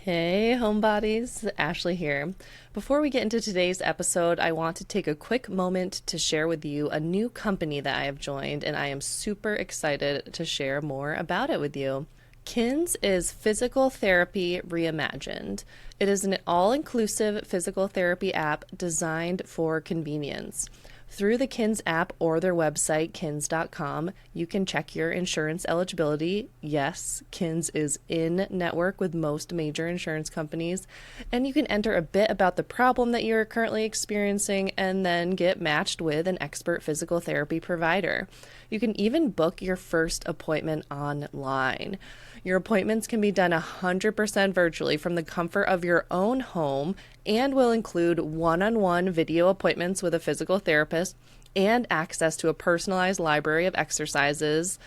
Hey, homebodies, Ashley here. Before we get into today's episode, I want to take a quick moment to share with you a new company that I have joined, and I am super excited to share more about it with you. KINS is Physical Therapy Reimagined. It is an all inclusive physical therapy app designed for convenience. Through the KINS app or their website, kins.com, you can check your insurance eligibility. Yes, KINS is in network with most major insurance companies. And you can enter a bit about the problem that you're currently experiencing and then get matched with an expert physical therapy provider. You can even book your first appointment online. Your appointments can be done 100% virtually from the comfort of your own home and will include one-on-one video appointments with a physical therapist and access to a personalized library of exercises,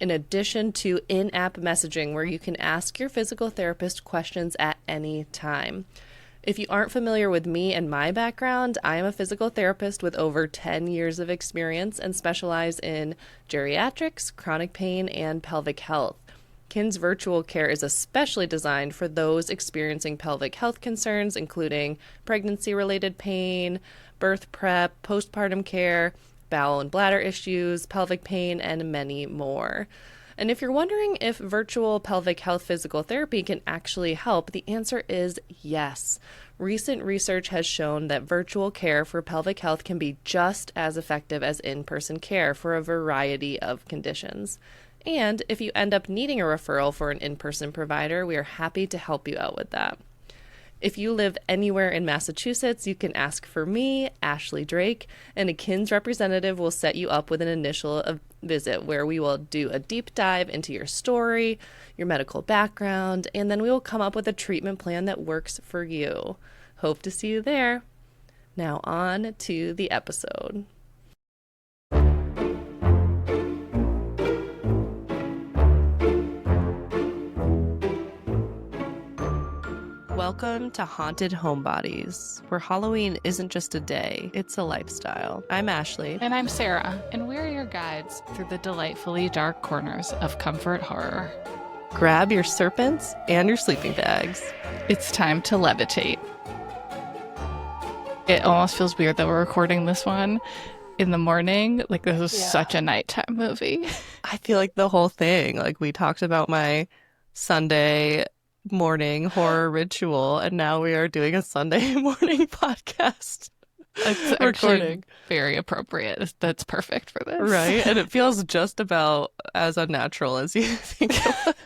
in addition to in-app messaging where you can ask your physical therapist questions at any time. If you aren't familiar with me and my background, I am a physical therapist with over 10 years of experience and specialize in geriatrics, chronic pain, and pelvic health. KINS Virtual Care is especially designed for those experiencing pelvic health concerns, including pregnancy-related pain, birth prep, postpartum care, bowel and bladder issues, pelvic pain, and many more. And if you're wondering if virtual pelvic health physical therapy can actually help, the answer is yes. Recent research has shown that virtual care for pelvic health can be just as effective as in-person care for a variety of conditions. And if you end up needing a referral for an in-person provider, we are happy to help you out with that. If you live anywhere in Massachusetts, you can ask for me, Ashley Drake, and a KINS representative will set you up with an initial visit where we will do a deep dive into your story, your medical background, and then we will come up with a treatment plan that works for you. Hope to see you there. Now on to the episode. Welcome to Haunted Homebodies, where Halloween isn't just a day, it's a lifestyle. I'm Ashley. And I'm Sara, and we're your guides through the delightfully dark corners of comfort horror. Grab your serpents and your sleeping bags. It's time to levitate. It almost feels weird that we're recording this one in the morning. Like, this is such a nighttime movie. I feel like the whole thing, like, we talked about my Sunday morning horror ritual, and now we are doing a Sunday morning podcast. It's recording. Very appropriate. That's perfect for this. Right? And it feels just about as unnatural as you think it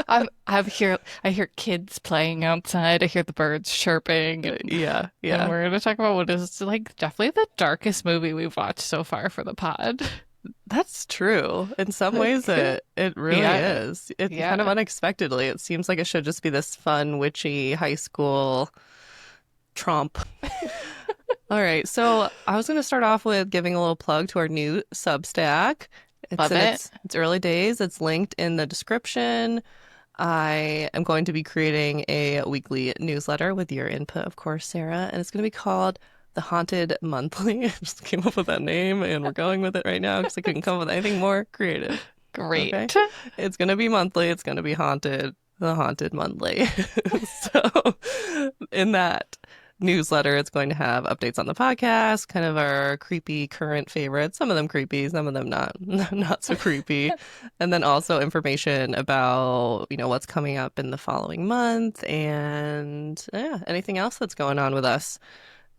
would. I hear kids playing outside. I hear the birds chirping. Yeah. And we're going to talk about what is like definitely the darkest movie we've watched so far for the pod. That's true. In some ways, it really is. It's kind of unexpectedly. It seems like it should just be this fun, witchy high school tromp. All right. So I was going to start off with giving a little plug to our new Substack. It's early days. It's linked in the description. I am going to be creating a weekly newsletter with your input, of course, Sara, and it's going to be called The Haunted Monthly. I just came up with that name and we're going with it right now because I couldn't come up with anything more creative. Great. Okay? It's going to be monthly. It's going to be haunted. The Haunted Monthly. So in that newsletter, it's going to have updates on the podcast, kind of our creepy current favorites, some of them creepy, some of them not so creepy, and then also information about, what's coming up in the following month and anything else that's going on with us.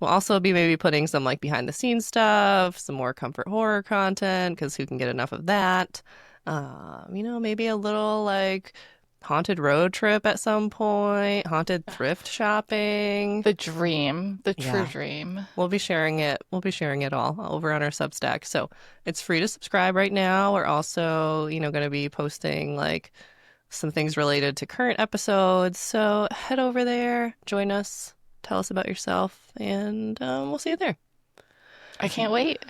We'll also be maybe putting some like behind the scenes stuff, some more comfort horror content, because who can get enough of that? Maybe a little like haunted road trip at some point, haunted thrift shopping. The dream, the true dream. We'll be sharing it. We'll be sharing it all over on our Substack. So it's free to subscribe right now. We're also, going to be posting like some things related to current episodes. So head over there, join us. Tell us about yourself, and we'll see you there. I can't wait.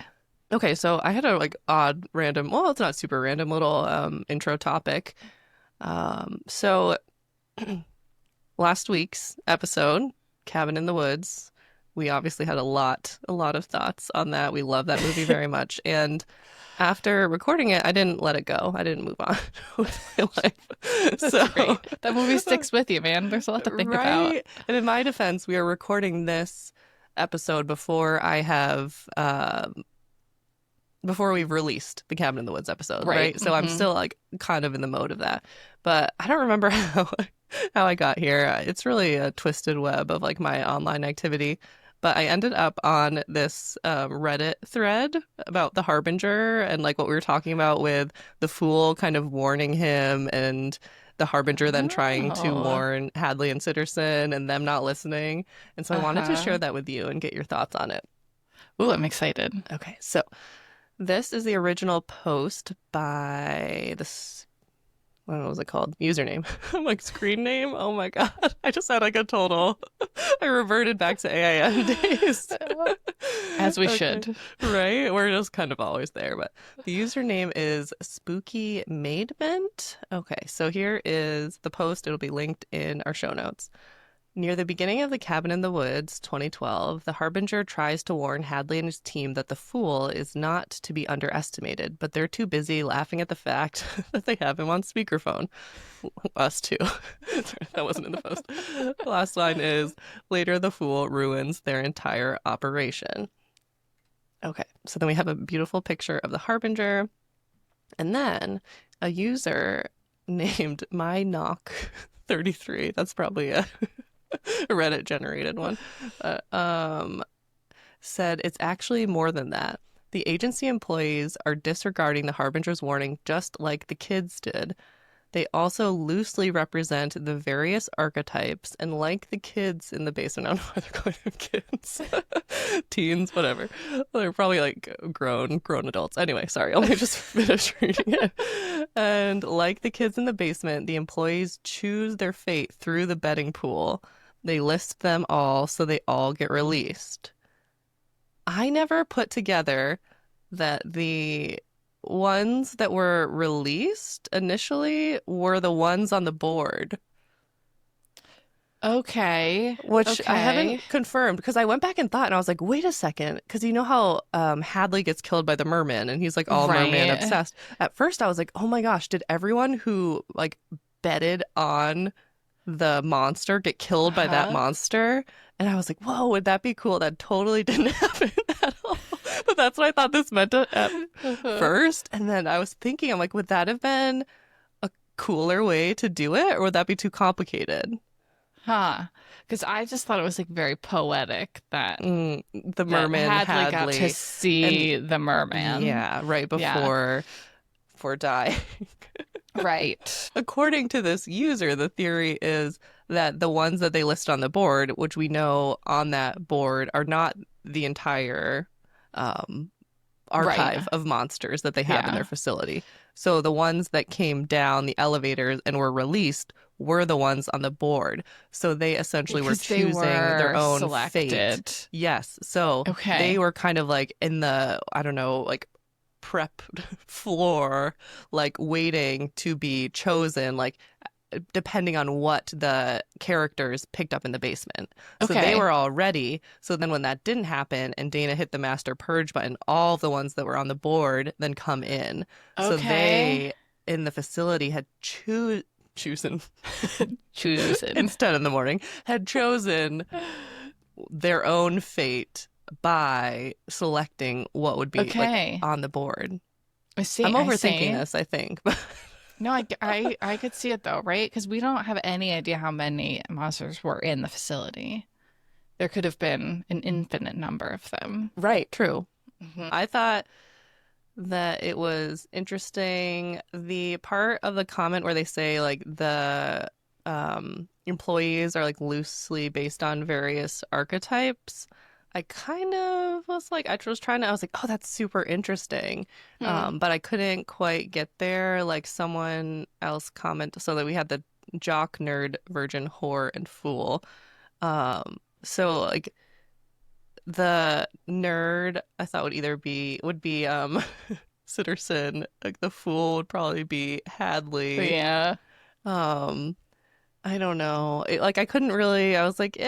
Okay, so I had a odd, random, well, it's not super random, little intro topic. So last week's episode, Cabin in the Woods, we obviously had a lot of thoughts on that. We love that movie very much, and after recording it, I didn't let it go. I didn't move on with my life. That's great. That movie sticks with you, man. There's a lot to think about. Right. And in my defense, we are recording this episode before I have before we've released the Cabin in the Woods episode, right? So I'm still like kind of in the mode of that. But I don't remember how I got here. It's really a twisted web of like my online activity. But I ended up on this Reddit thread about the Harbinger and like what we were talking about with the Fool kind of warning him and the Harbinger then trying to warn Hadley and Sitterson and them not listening. And so I wanted to share that with you and get your thoughts on it. Ooh, I'm excited. Okay, so this is the original post by this, what was it called? Username. I'm like, screen name? Oh my God. I just had like a total. I reverted back to AIM days. As we should. Right? We're just kind of always there. But the username is Spooky Maidment. Okay, so here is the post. It'll be linked in our show notes. Near the beginning of The Cabin in the Woods, 2012, the Harbinger tries to warn Hadley and his team that the Fool is not to be underestimated, but they're too busy laughing at the fact that they have him on speakerphone. Us too. Sorry, that wasn't in the post. The last line is, later the Fool ruins their entire operation. Okay, so then we have a beautiful picture of the Harbinger, and then a user named MyKnock33, that's probably a Reddit generated one, said it's actually more than that. The agency employees are disregarding the Harbinger's warning just like the kids did. They also loosely represent the various archetypes, and like the kids in the basement, I don't know why they're calling them kids, teens, whatever. They're probably like grown adults. Anyway, sorry, let me just finish reading it. And like the kids in the basement, the employees choose their fate through the betting pool. They list them all, so they all get released. I never put together that the ones that were released initially were the ones on the board. Okay. Which I haven't confirmed, because I went back and thought, and I was like, wait a second, because you know how Hadley gets killed by the merman and he's like all merman obsessed. At first I was like, oh my gosh, did everyone who like betted on the monster get killed by that monster? And I was like, whoa, would that be cool? That totally didn't happen at all. But that's what I thought this meant at first. And then I was thinking, I'm like, would that have been a cooler way to do it? Or would that be too complicated? Because I just thought it was like very poetic that the merman Hadley got to see the merman. Yeah, right before dying. Right. According to this user, the theory is that the ones that they list on the board, which we know on that board, are not the entire archive of monsters that they have in their facility. So the ones that came down the elevators and were released were the ones on the board. So they essentially were choosing their own fate. Yes. So they were kind of like in the, I don't know, like prep floor, like waiting to be chosen, like depending on what the characters picked up in the basement. So they were all ready. So then when that didn't happen and Dana hit the master purge button, all of the ones that were on the board then come in. So they in the facility had chosen instead in the morning, had chosen their own fate by selecting what would be like, on the board. I see. I'm overthinking this, I think. No, I could see it though, right? Because we don't have any idea how many monsters were in the facility. There could have been an infinite number of them. Right, true. I thought that it was interesting. The part of the comment where they say like the employees are like loosely based on various archetypes. I kind of was like, I was like, oh, that's super interesting. But I couldn't quite get there. Like someone else commented, so that we had the jock, nerd, virgin, whore, and fool. So like the nerd, I thought would be Sitterson. Like the fool would probably be Hadley. Yeah. I don't know. Like I couldn't really. I was like,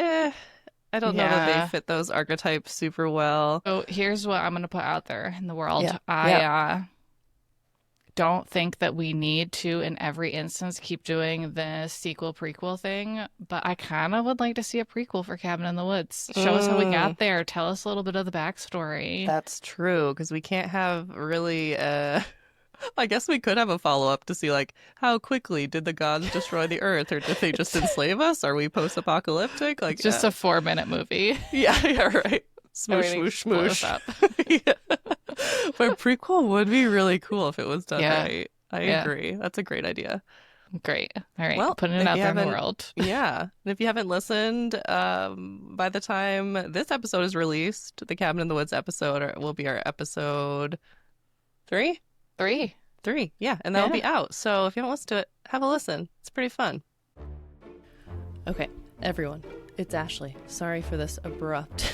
I don't know that they fit those archetypes super well. So here's what I'm going to put out there in the world. don't think that we need to, in every instance, keep doing the sequel prequel thing, but I kind of would like to see a prequel for Cabin in the Woods. Show us how we got there. Tell us a little bit of the backstory. That's true, because we can't have really I guess we could have a follow-up to see, like, how quickly did the gods destroy the earth, or did they just enslave us? Are we post-apocalyptic? Like, It's just a 4-minute movie. yeah, right. Smoosh, smoosh, smoosh. Yeah. But prequel would be really cool if it was done right. I agree. That's a great idea. Great. All right. Well, putting it out there in the world. Yeah. And if you haven't listened, by the time this episode is released, the Cabin in the Woods episode will be our episode 3? 3. Yeah. And that'll be out. So if you haven't listened to it, have a listen. It's pretty fun. Okay, everyone. It's Ashley. Sorry for this abrupt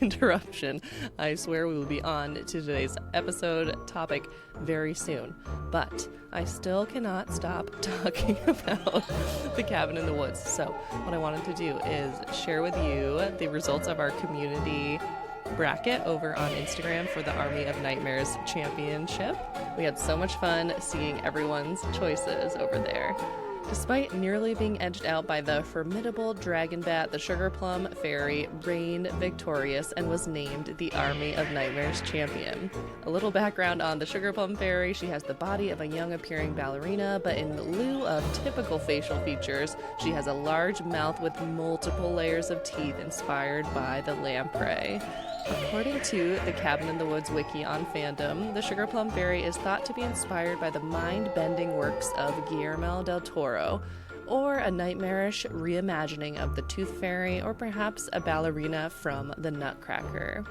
interruption. I swear we will be on to today's episode topic very soon. But I still cannot stop talking about the Cabin in the Woods. So what I wanted to do is share with you the results of our community bracket over on Instagram for the Army of Nightmares Championship. We had so much fun seeing everyone's choices over there. Despite nearly being edged out by the formidable dragon bat, the Sugar Plum Fairy reigned victorious and was named the Army of Nightmares champion. A little background on the Sugar Plum Fairy: she has the body of a young appearing ballerina, but in lieu of typical facial features, she has a large mouth with multiple layers of teeth inspired by the lamprey. According to the Cabin in the Woods wiki on fandom, the Sugar Plum Fairy is thought to be inspired by the mind-bending works of Guillermo del Toro, or a nightmarish reimagining of the Tooth Fairy, or perhaps a ballerina from the Nutcracker.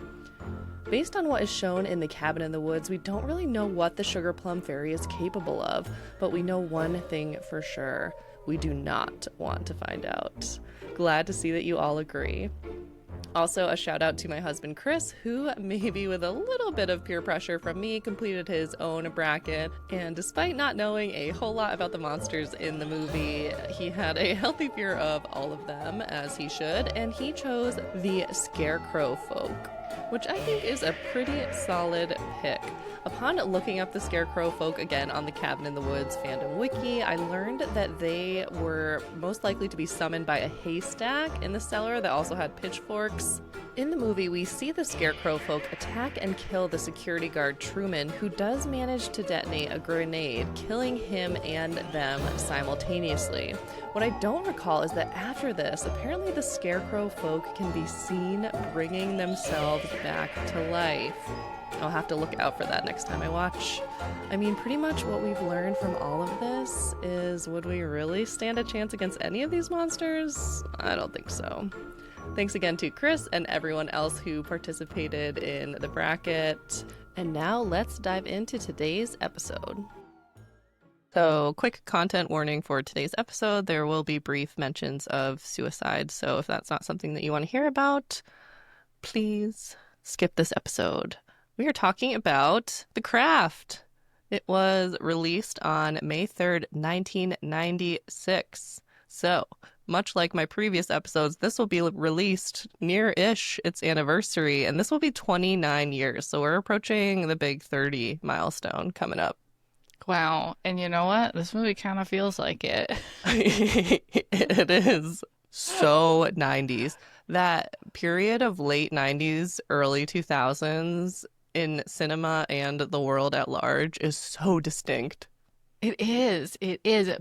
Based on what is shown in the Cabin in the Woods, we don't really know what the Sugar Plum Fairy is capable of, but we know one thing for sure: we do not want to find out. Glad to see that you all agree. Also, a shout out to my husband Chris, who, maybe with a little bit of peer pressure from me, completed his own bracket. And despite not knowing a whole lot about the monsters in the movie, he had a healthy fear of all of them, as he should, and he chose the Scarecrow folk, which I think is a pretty solid pick. Upon looking up the Scarecrow folk again on the Cabin in the Woods fandom wiki, I learned that they were most likely to be summoned by a haystack in the cellar that also had pitchforks. In the movie, we see the Scarecrow folk attack and kill the security guard Truman, who does manage to detonate a grenade, killing him and them simultaneously. What I don't recall is that after this, apparently the Scarecrow folk can be seen bringing themselves back to life. I'll have to look out for that next time I watch. I mean, pretty much what we've learned from all of this is, would we really stand a chance against any of these monsters? I don't think so. Thanks again to Chris and everyone else who participated in the bracket. And now let's dive into today's episode. So, quick content warning for today's episode. There will be brief mentions of suicide. So if that's not something that you want to hear about, please skip this episode. We are talking about The Craft. It was released on May 3rd, 1996. So, much like my previous episodes, this will be released near-ish its anniversary, and this will be 29 years. So we're approaching the big 30 milestone coming up. Wow. And you know what? This movie kind of feels like it. It is so 90s. That period of late 90s, early 2000s in cinema and the world at large is so distinct. It is.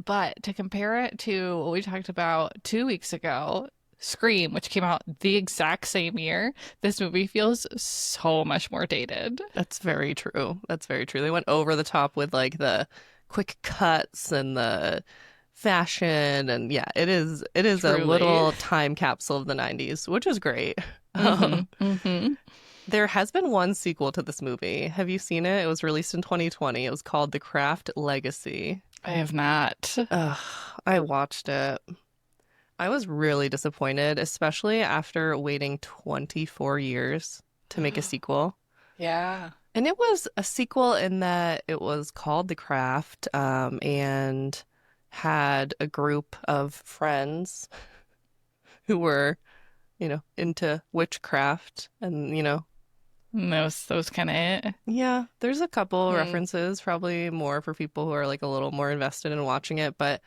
But to compare it to what we talked about 2 weeks ago, Scream, which came out the exact same year, this movie feels so much more dated. That's very true. They went over the top with like the quick cuts and the fashion, and yeah, it is Truly. A little time capsule of the 90s, which is great. There has been one sequel to this movie. Have you seen it? It was released in 2020. It was called The Craft Legacy. I have not. I watched it. I was really disappointed, especially after waiting 24 years to make a sequel. Yeah. And it was a sequel in that it was called The Craft, and had a group of friends who were, into witchcraft and, And that was kind of it. Yeah, there's a couple Hmm. references, probably more for people who are like a little more invested in watching it, but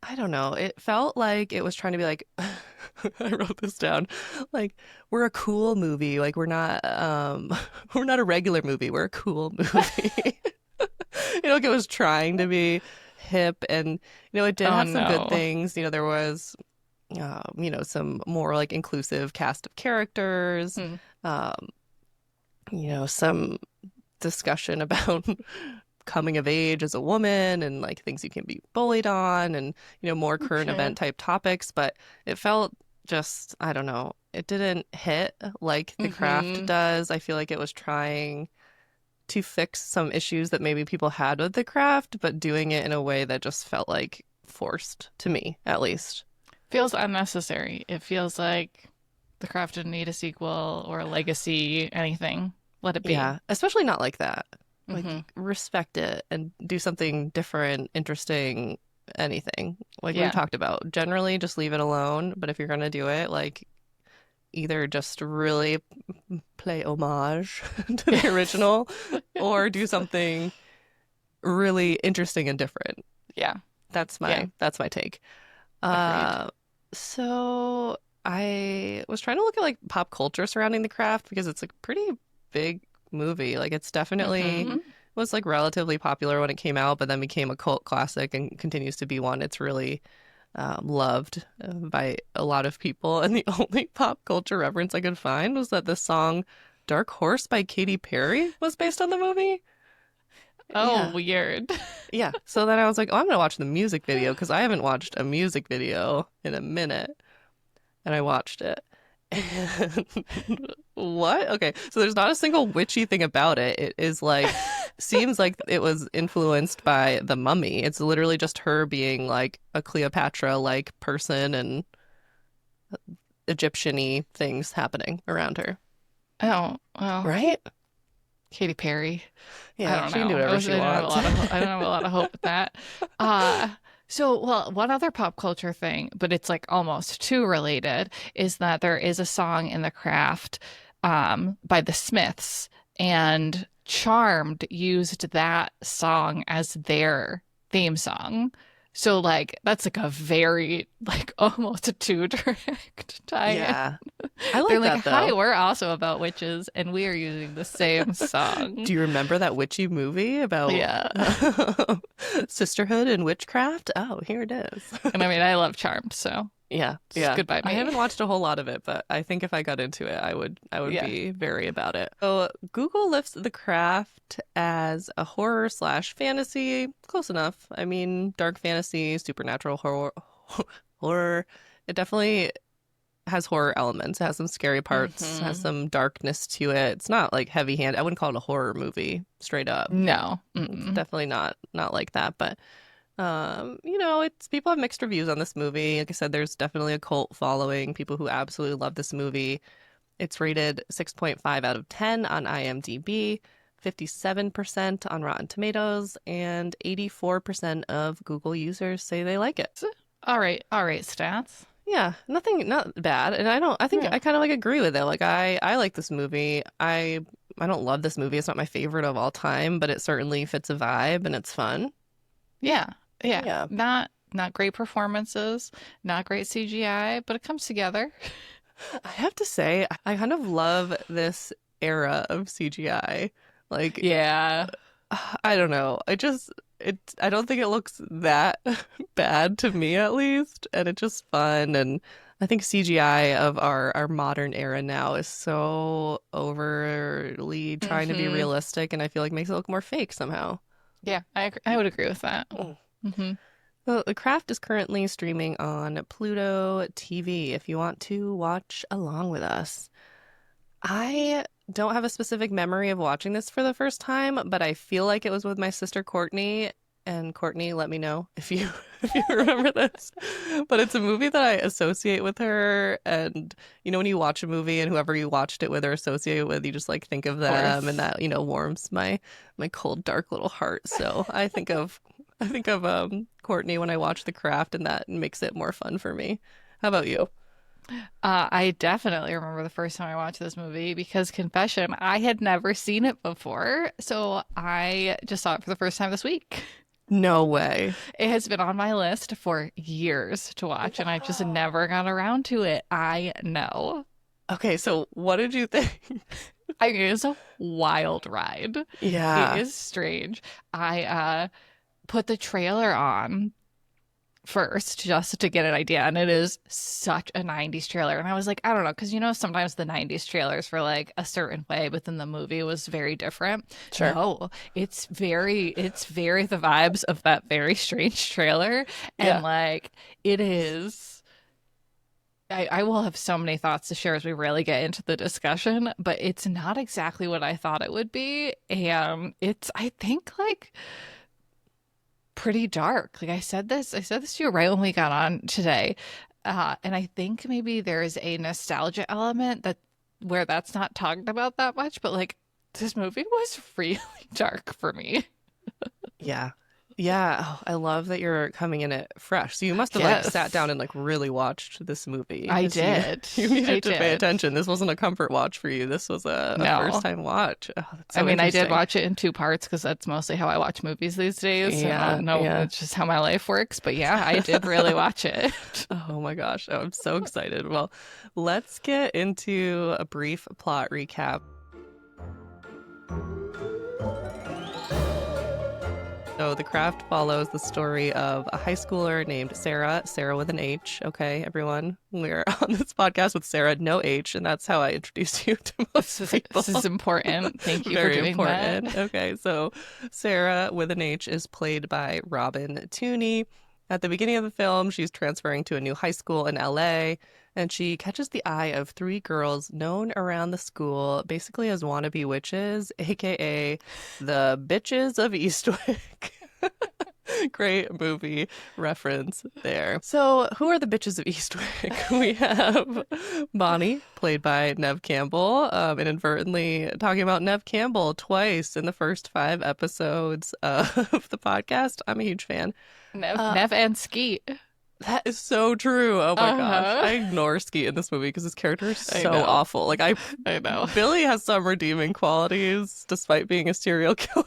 I don't know. It felt like it was trying to be like, I wrote this down, like we're a cool movie, like we're not we're not a regular movie, we're a cool movie. Like it was trying to be hip, and it did Oh have some good no. things. There was some more like inclusive cast of characters, Hmm. um, some discussion about coming of age as a woman and like things you can be bullied on, and more current Okay. event type topics, but it felt just, I don't know, it didn't hit like The Craft Hmm. does. I feel like it was trying to fix some issues that maybe people had with The Craft, but doing it in a way that just felt like forced to me, at least. Feels unnecessary. It feels like The Craft didn't need a sequel or a legacy, anything. Let it be. Yeah, especially not like that. Like, Hmm. respect it and do something different, interesting, anything. Like we've Yeah. talked about. Generally, just leave it alone. But if you're gonna do it, like, either just really play homage to the Yes. original or do something really interesting and different. Yeah. Yeah. That's my take. Agreed. Uh, so I was trying to look at like pop culture surrounding The Craft because it's like pretty big movie. Like it's definitely Hmm. was like relatively popular when it came out, but then became a cult classic and continues to be one. It's really loved by a lot of people. And the only pop culture reference I could find was that the song "Dark Horse" by Katy Perry was based on the movie. Oh, Yeah. weird. Yeah. So then I was like, oh, I'm gonna watch the music video because I haven't watched a music video in a minute. And I watched it. And what? Okay. So there's not a single witchy thing about it. It is like, seems like it was influenced by The Mummy. It's literally just her being like a Cleopatra like person, and Egyptian-y things happening around her. Oh, well, Right? Katy Perry. I Yeah, don't she can do know. whatever she I don't have a wants. lot of I don't have a lot of hope with that. Uh well, one other pop culture thing, but it's like almost too related, is that there is a song in The Craft by the Smiths, and Charmed used that song as their theme song. So like that's like a very like almost a two direct tie-in. Yeah. I They're like like, that "Hi, though. we're also about witches, and we are using the same song." Do you remember that witchy movie about Yeah. sisterhood and witchcraft? Oh, here it is. And I mean, I love Charmed, so Yeah, it's yeah. good by I me. haven't watched a whole lot of it, but I think if I got into it, I would Yeah. be very about it. So Google lists The Craft as a horror slash fantasy. Close enough. I mean, dark fantasy, supernatural horror, horror. It definitely has horror elements. It has some scary parts, has Hmm. some darkness to it. It's not like heavy hand. I wouldn't call it a horror movie, straight up. No. It's Mm-mm. definitely not like that, but it's people have mixed reviews on this movie. Like I said, there's definitely a cult following, people who absolutely love this movie. It's rated 6.5 out of 10 on IMDb, 57% on Rotten Tomatoes, and 84% of Google users say they like it. All right, stats. Yeah, not bad. And I think Yeah. I kind of like agree with it. Like I like this movie. I don't love this movie. It's not my favorite of all time, but it certainly fits a vibe and it's fun. Yeah. Yeah. Yeah. Not great performances, not great CGI, but it comes together. I have to say, I kind of love this era of CGI. Like, Yeah. I don't know. I don't think it looks that bad to me at least, and it's just fun. And I think CGI of our modern era now is so overly trying to be Hmm. realistic, and I feel like makes it look more fake somehow. Yeah, I would agree with that. Mm. Hmm. So The Craft is currently streaming on Pluto TV if you want to watch along with us. I don't have a specific memory of watching this for the first time, but I feel like it was with my sister Courtney. And Courtney, let me know if you if you remember this. But it's a movie that I associate with her. And when you watch a movie and whoever you watched it with or associate with, you just like think of Of them, and course. that warms my cold, dark little heart. So I think of Courtney when I watch The Craft, and that makes it more fun for me. How about you? I definitely remember the first time I watched this movie because, confession, I had never seen it before. So I just saw it for the first time this week. No way. It has been on my list for years to watch, and I just never got around to it. I know. Okay, so what did you think? I mean, it's a wild ride. It Yeah. is strange. I put the trailer on first just to get an idea, and it is such a 90s trailer. And I was like, I don't know, because sometimes the 90s trailers were like a certain way, but then the movie was very different. Sure. No, it's very the vibes of that very strange trailer. And Yeah. like it is, I will have so many thoughts to share as we really get into the discussion, but it's not exactly what I thought it would be. And it's, I think, like pretty dark. Like I said this to you right when we got on today. And I think maybe there's a nostalgia element that where that's not talked about that much, but like this movie was really dark for me. Yeah. Yeah. Oh, I love that you're coming in it fresh. So you must have like sat Yes. down and like really watched this movie. I 'Cause did. You needed I to pay did. attention. This wasn't a comfort watch for you. This was a No. first time watch. Oh, that's I so mean, I did interesting. watch it in two parts because that's mostly how I watch movies these days. Yeah, No, yeah. it's just how my life works. But yeah, I did really watch it. Oh my gosh. Oh, I'm so excited. Well, let's get into a brief plot recap. So the craft follows the story of a high schooler named Sara, Sara with an H. Okay, everyone, we're on this podcast with Sara, no H, and that's how I introduced you to most people. This is important. Thank you Very for doing important. that. Okay, so Sara with an H is played by Robin Tooney. At the beginning of the film, she's transferring to a new high school in LA, and she catches the eye of three girls known around the school basically as wannabe witches, aka the Bitches of Eastwick. Great movie reference there. So, who are the Bitches of Eastwick? We have Bonnie, played by Nev Campbell, inadvertently talking about Nev Campbell twice in the first 5 episodes of the podcast. I'm a huge fan. Nev and Skeet. That is so true. Oh my gosh. Uh-huh. I ignore Skeet in this movie because his character is I so know. awful. Like I know. Billy has some redeeming qualities despite being a serial killer.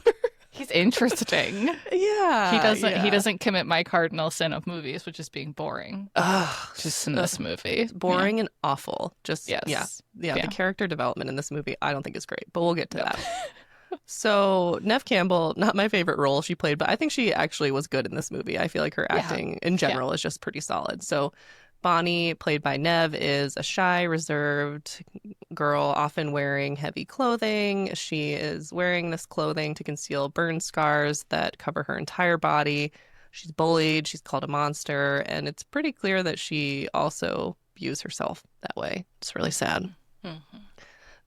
He's interesting. Yeah. He doesn't commit my cardinal sin of movies, which is being boring. Ugh, Just in this movie. boring and awful. Just Yes. yeah. Yeah. The character development in this movie I don't think is great, but we'll get to that. So Nev Campbell, not my favorite role she played, but I think she actually was good in this movie. I feel like her acting in general is just pretty solid. So Bonnie, played by Nev, is a shy, reserved girl, often wearing heavy clothing. She is wearing this clothing to conceal burn scars that cover her entire body. She's bullied, she's called a monster, and it's pretty clear that she also views herself that way. It's really sad. Mhm.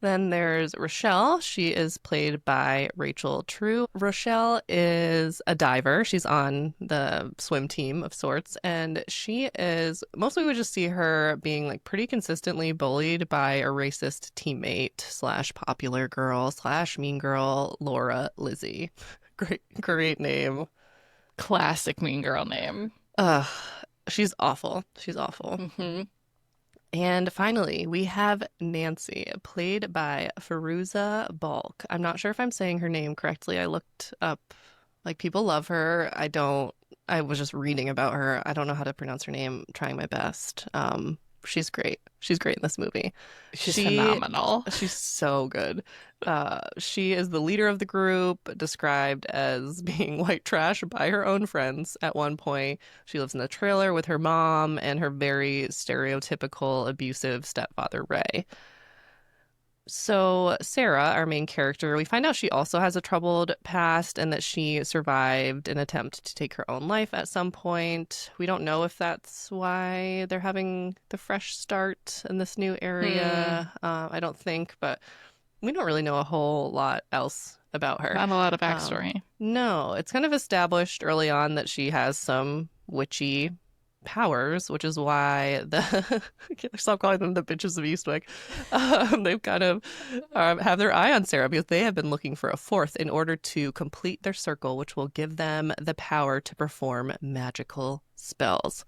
Then there's Rochelle. She is played by Rachel True. Rochelle is a diver. She's on the swim team of sorts. And she is, mostly we just see her being like pretty consistently bullied by a racist teammate slash popular girl slash mean girl, Laura Lizzie. Great name. Classic Mean Girl name. She's awful. She's awful. Mm-hmm. And finally, we have Nancy, played by Fairuza Balk. I'm not sure if I'm saying her name correctly. I looked up, like, people love her. I was just reading about her. I don't know how to pronounce her name, trying my best. She's great. She's great in this movie. She's phenomenal. She's so good. She is the leader of the group, described as being white trash by her own friends at one point. She lives in a trailer with her mom and her very stereotypical abusive stepfather, Ray. So Sara, our main character, we find out she also has a troubled past and that she survived an attempt to take her own life at some point. We don't know if that's why they're having the fresh start in this new area. I don't think, but we don't really know a whole lot else about her. Not a lot of backstory. No, it's kind of established early on that she has some witchy powers, which is why I can't stop calling them the Bitches of Eastwick. They've kind of have their eye on Sara because they have been looking for a fourth in order to complete their circle, which will give them the power to perform magical spells.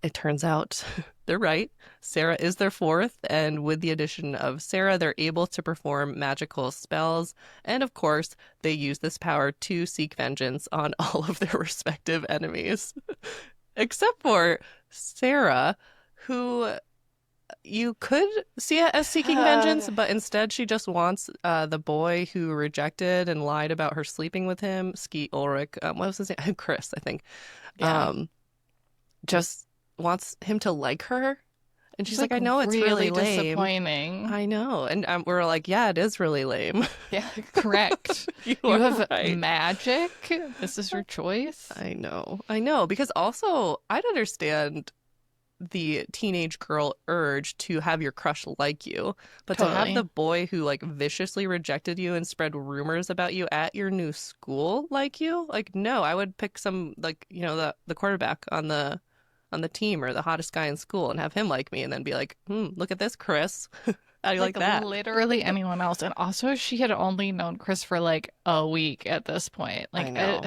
it turns out they're right. Sara is their fourth, and with the addition of Sara, they're able to perform magical spells. And of course, they use this power to seek vengeance on all of their respective enemies, except for Sara, who you could see it as seeking vengeance, but instead she just wants the boy who rejected and lied about her sleeping with him, Skeet Ulrich. What was his name? Chris, I think. Yeah. Just wants him to like her. And she's like, like I know it's really lame. disappointing. I know. And we're like, yeah, it is really lame. Yeah, correct. You You are have right. magic. This is your choice. I know. I know. Because also, I'd understand the teenage girl urge to have your crush like you, but to have Totally. the boy who like viciously rejected you and spread rumors about you at your new school like you, like no, I would pick some like, you know, the quarterback on the team or the hottest guy in school and have him like me and then be like, look at this, Chris. How do you like that? literally anyone else. And also, she had only known Chris for like a week at this point. I Like, know.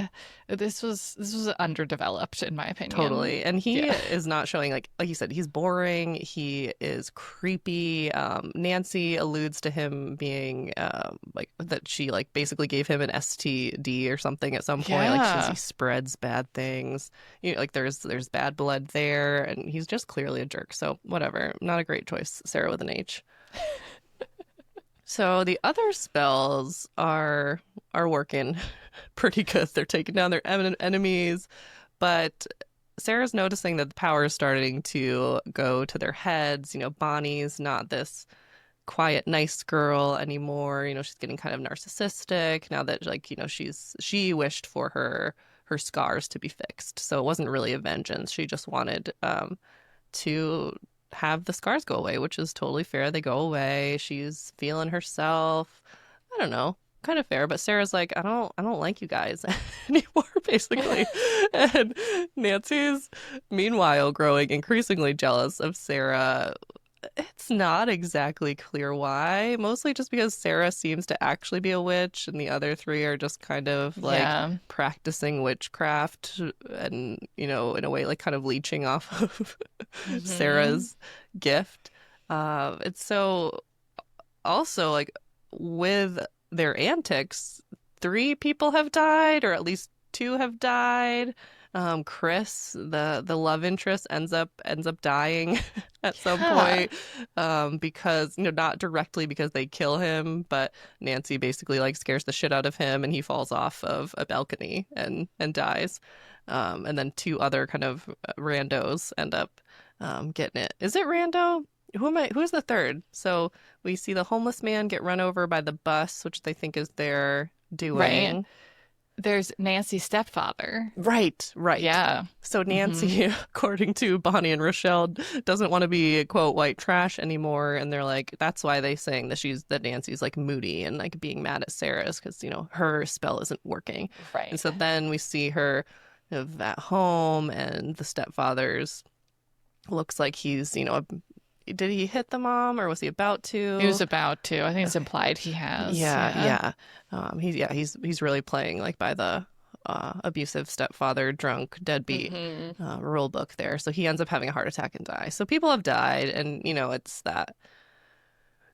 this was underdeveloped in my opinion. Totally. And he Yeah. is not showing like you said, he's boring. He is creepy. Nancy alludes to him being like that she like basically gave him an STD or something at some point. Like Yeah. he spreads bad things. You know, like there's bad blood there, and he's just clearly a jerk. So whatever. Not a great choice, Sara with an H. So the other spells are working pretty good. They're taking down their enemies, but Sarah's noticing that the power is starting to go to their heads. You know, Bonnie's not this quiet, nice girl anymore. You know, she's getting kind of narcissistic now that like, you know, she wished for her scars to be fixed. So it wasn't really a vengeance. She just wanted to have the scars go away, which is totally fair. They go away. She's feeling herself. I don't know, kind of fair. But Sarah's like, I don't like you guys anymore, basically. And Nancy's meanwhile growing increasingly jealous of Sara. It's not exactly clear why, mostly just because Sara seems to actually be a witch and the other three are just kind of like Yeah. practicing witchcraft and, you know, in a way like kind of leeching off of Sarah's gift. It's so also like with their antics, three people have died, or at least two have died. Chris, the love interest, ends up dying at some Yeah. point, because you know not directly because they kill him, but Nancy basically like scares the shit out of him, and he falls off of a balcony and dies. And then two other kind of randos end up getting it. Is it rando? Who am I? Who's the third? So we see the homeless man get run over by the bus, which they think is their doing. Right. There's Nancy's stepfather. Right, right. Yeah. So Nancy, according to Bonnie and Rochelle, doesn't want to be quote white trash anymore, and they're like, that's why they saying that Nancy's like moody and like being mad at Sarah's because you know her spell isn't working. Right. And so then we see her kind of at home, and the stepfather's looks like he's did he hit the mom or was he about to? He was about to. I think it's implied he has. Yeah. He's really playing like by the abusive stepfather, drunk, deadbeat rule book there. So he ends up having a heart attack and die. So people have died, and you know it's that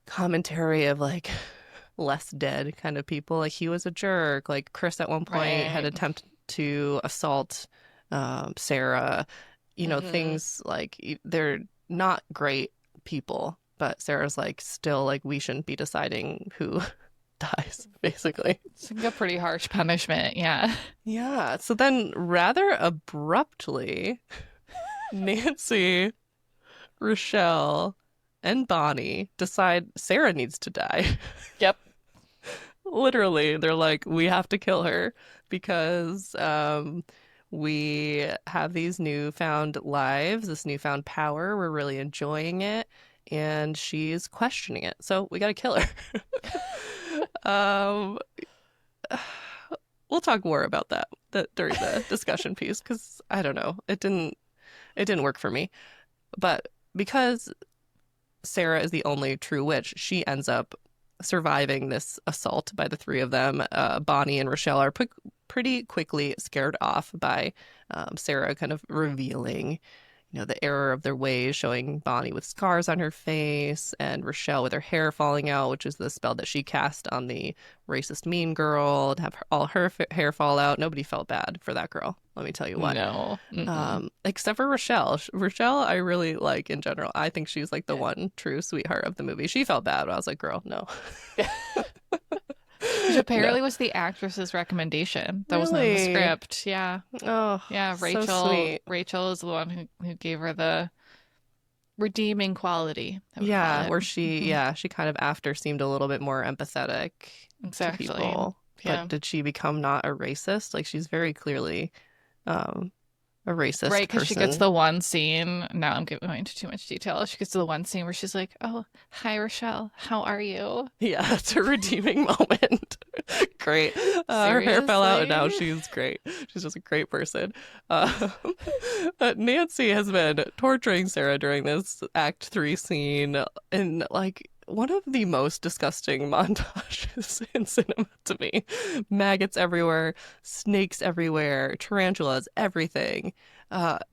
commentary of like less dead kind of people. Like he was a jerk. Like Chris at one point had Right. attempted to assault Sara. You know things like they're not great people, but Sarah's like still like we shouldn't be deciding who dies, basically. It's like a pretty harsh punishment. Yeah. Yeah. So then rather abruptly, Nancy, Rochelle, and Bonnie decide Sara needs to die. Yep. Literally, they're like, we have to kill her because we have these newfound lives, this newfound power. We're really enjoying it, and she's questioning it. So we got to kill her. um, we'll talk more about that during the discussion piece because I don't know, it didn't work for me. But because Sara is the only true witch, she ends up surviving this assault by the three of them. Bonnie and Rochelle are pretty quickly scared off by Sara kind of revealing, the error of their ways, showing Bonnie with scars on her face and Rochelle with her hair falling out, which is the spell that she cast on the racist mean girl, to have all her hair fall out. Nobody felt bad for that girl, let me tell you what. No. Except for Rochelle. Rochelle, I really like in general. I think she's like the one true sweetheart of the movie. She felt bad, but I was like, girl, no. Which apparently was the actress's recommendation. That wasn't in the Really? script. Yeah. Oh, Yeah, so Rachel. sweet. Rachel is the one who gave her the redeeming quality, I would call Yeah, it. where she kind of after seemed a little bit more empathetic to Exactly. people. Yeah. But did she become not a racist? Like she's very clearly a racist Right, because she gets person. the one scene. Now I'm going into too much detail. She gets to the one scene where she's like, "Oh, hi, Rochelle. How are you?" Yeah, that's a redeeming moment. Great. Her hair fell out and now Seriously? she's great. She's just a great person. Um, but Nancy has been torturing Sarah during this Act 3 scene in like one of the most disgusting montages in cinema to me. Maggots everywhere, snakes everywhere, tarantulas, everything.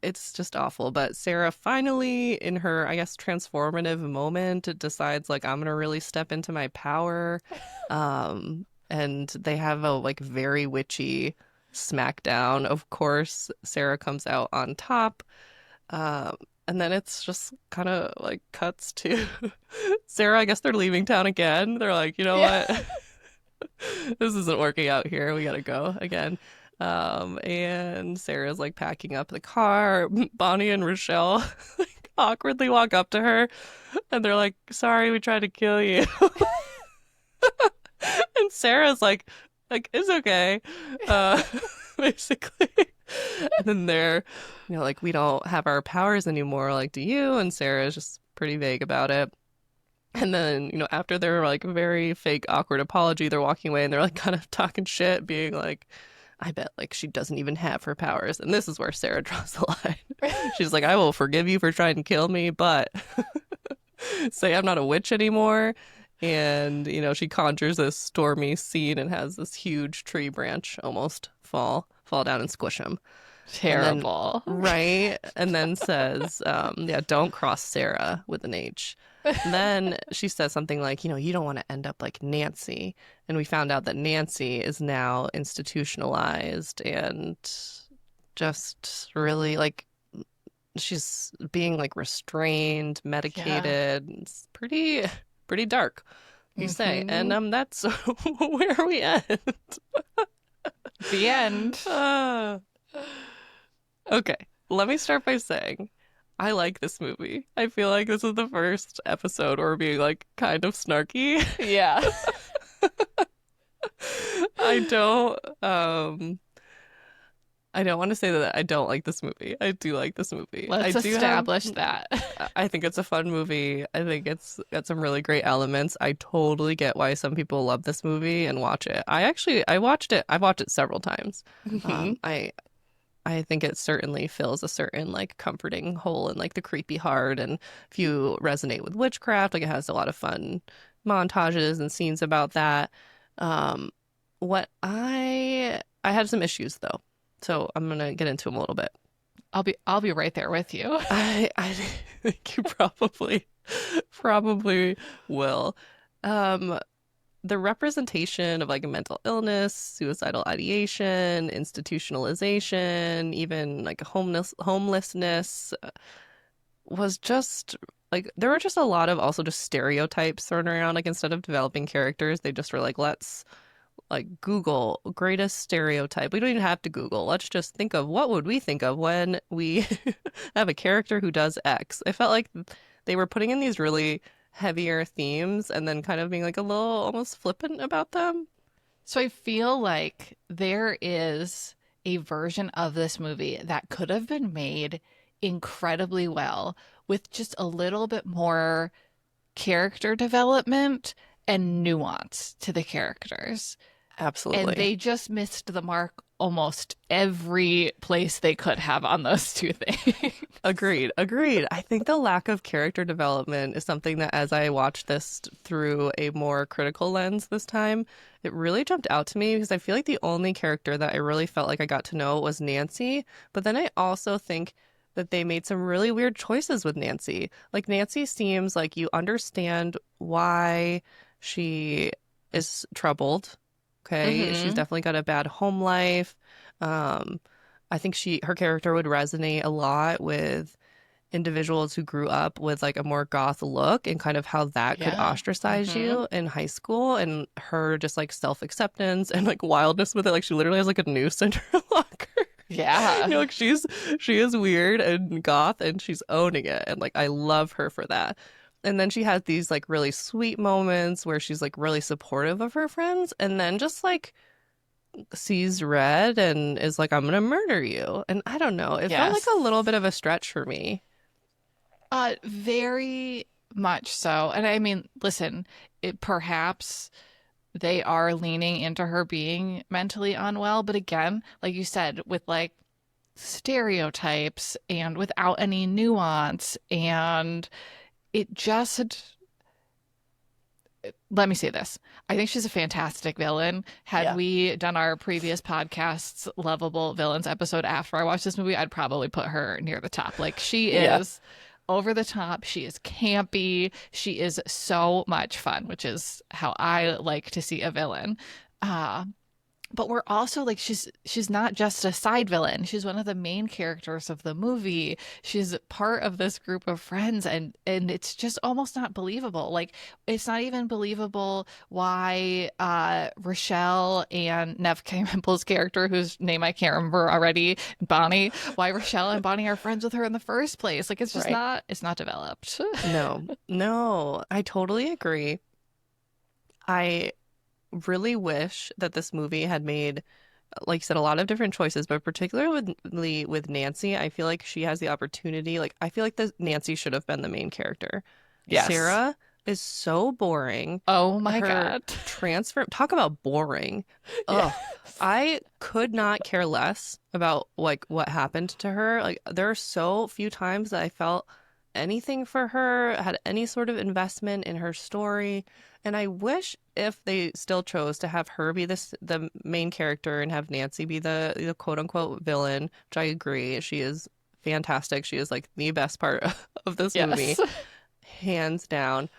It's just awful. But Sarah finally, in her, I guess, transformative moment, decides like I'm gonna really step into my power. And they have a like very witchy smackdown. Of course, Sarah comes out on top. And then it's just kind of like cuts to Sarah. I guess they're leaving town again. They're like, you know Yeah. what? This isn't working out here. We gotta go again. And Sarah's like packing up the car. Bonnie and Rochelle like awkwardly walk up to her and they're like, sorry, we tried to kill you. And Sarah's like, it's okay. Uh, basically. And then they're, like, we don't have our powers anymore. Like, do you? And Sarah's just pretty vague about it. And then, after their like very fake awkward apology, they're walking away and they're like kind of talking shit, being like, I bet like she doesn't even have her powers. And this is where Sarah draws the line. She's like, I will forgive you for trying to kill me, but say I'm not a witch anymore. And, she conjures this stormy scene and has this huge tree branch almost fall down and squish him. Terrible. And then, right. And then says, yeah, don't cross Sarah with an H. And then she says something like, you don't want to end up like Nancy. And we found out that Nancy is now institutionalized and just really like she's being like restrained, medicated. Yeah. It's pretty dark, you say. And that's where we end. The end. Okay, let me start by saying I like this movie. I feel like this is the first episode where we're being like kind of snarky. Yeah. I don't want to say that I don't like this movie. I do like this movie. Let's establish that. I think it's a fun movie. I think it's got some really great elements. I totally get why some people love this movie and watch it. I watched it. I've watched it several times. I think it certainly fills a certain like comforting hole in like the creepy heart. And if you resonate with witchcraft, like it has a lot of fun montages and scenes about that. What I had some issues though. So I'm gonna get into them a little bit. I'll be right there with you. I think you probably will. The representation of like a mental illness, suicidal ideation, institutionalization, even like homelessness was just like there were just a lot of also just stereotypes thrown around. Like instead of developing characters, they just were like, let's like Google greatest stereotype. We don't even have to Google. Let's just think of what would we think of when we have a character who does X. I felt like they were putting in these really heavier themes and then kind of being like a little almost flippant about them. So I feel like there is a version of this movie that could have been made incredibly well with just a little bit more character development and nuance to the characters. Absolutely. And they just missed the mark almost every place they could have on those two things. Agreed. I think the lack of character development is something that as I watched this through a more critical lens this time, it really jumped out to me because I feel like the only character that I really felt like I got to know was Nancy. But then I also think that they made some really weird choices with Nancy. Like Nancy seems like you understand why she is troubled. Okay, she's Mm-hmm. definitely got a bad home life. Um, I think her character would resonate a lot with individuals who grew up with like a more goth look and kind of how that could Yeah. ostracise Mm-hmm. you in high school, and her just like self-acceptance and like wildness with it. Like she literally has like a noose in her locker. Yeah. Like she is weird and goth and she's owning it, and like I love her for that. And then she has these like really sweet moments where she's like really supportive of her friends, and then just like sees red and is like, I'm gonna murder you. And I don't know, it felt like Yes. a little bit of a stretch for me. Very much so. And I mean, listen, it perhaps they are leaning into her being mentally unwell, but again, like you said, with like stereotypes and without any nuance, and it just let me say this. I think she's a fantastic villain. Had Yeah. we done our previous podcast's lovable villains episode after I watched this movie, I'd probably put her near the top. Like she Yeah. is over the top. She is campy. She is so much fun, which is how I like to see a villain. Uh, but we're also like she's not just a side villain. She's one of the main characters of the movie. She's part of this group of friends, and it's just almost not believable. Like it's not even believable why Rochelle and Nev Campbell's character, whose name I can't remember already, Bonnie, why Rochelle and Bonnie are friends with her in the first place. Like it's just Right. it's not developed. No, no, I totally agree. I really wish that this movie had made, like you said, a lot of different choices, but particularly with Nancy, I feel like she has the opportunity. Like, I feel like the Nancy should have been the main character. Yes. Sarah is so boring. Oh my Her God. transfer, talk about boring. Yeah. Ugh, I could not care less about like what happened to her. Like, there are so few times that I felt anything for her, had any sort of investment in her story. And I wish if they still chose to have her be the main character and have Nancy be the quote unquote villain, which I agree. She is fantastic. She is like the best part of this movie, Yes. hands down.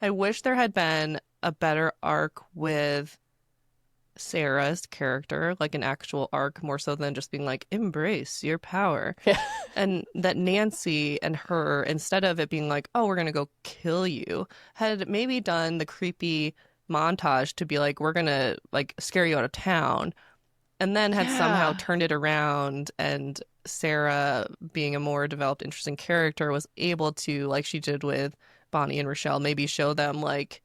I wish there had been a better arc with Sarah's character, like an actual arc more so than just being like, embrace your power. Yeah. And that Nancy and her, instead of it being like, oh, we're gonna go kill you, had maybe done the creepy montage to be like, we're gonna like scare you out of town, and then had somehow Yeah. turned it around, and Sarah, being a more developed, interesting character, was able to, like she did with Bonnie and Rochelle, maybe show them like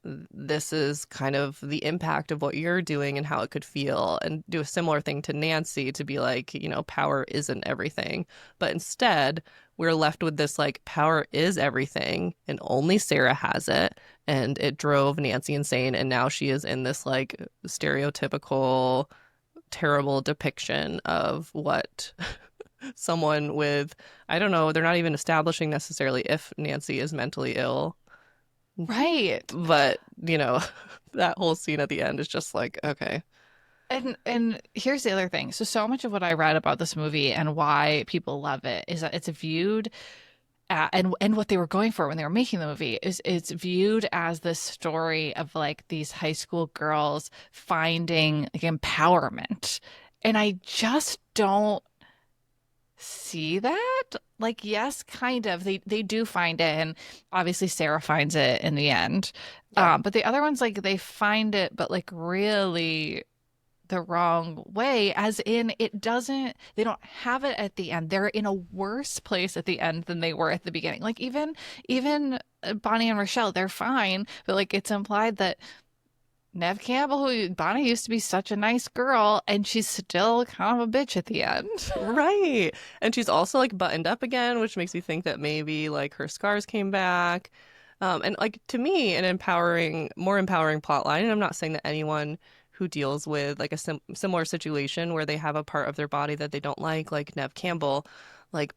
this is kind of the impact of what you're doing and how it could feel, and do a similar thing to Nancy to be like, power isn't everything. But instead, we're left with this like power is everything and only Sarah has it. And it drove Nancy insane. And now she is in this like stereotypical, terrible depiction of what someone with, I don't know, they're not even establishing necessarily if Nancy is mentally ill. Right. But, that whole scene at the end is just like, okay. And here's the other thing. So much of what I read about this movie and why people love it is that it's viewed and what they were going for when they were making the movie is it's viewed as this story of like these high school girls finding like empowerment. And I just don't see that. Like, yes, kind of. They do find it, and obviously Sarah finds it in the end. Yeah. But the other ones, like, they find it, but like really the wrong way, as in they don't have it at the end. They're in a worse place at the end than they were at the beginning. Like even Bonnie and Rochelle, they're fine, but like it's implied that Nev Campbell, who Bonnie used to be such a nice girl, and she's still kind of a bitch at the end. Right. And she's also like buttoned up again, which makes me think that maybe like her scars came back. And like to me, more empowering plot line. And I'm not saying that anyone who deals with like a similar situation where they have a part of their body that they don't like Nev Campbell, like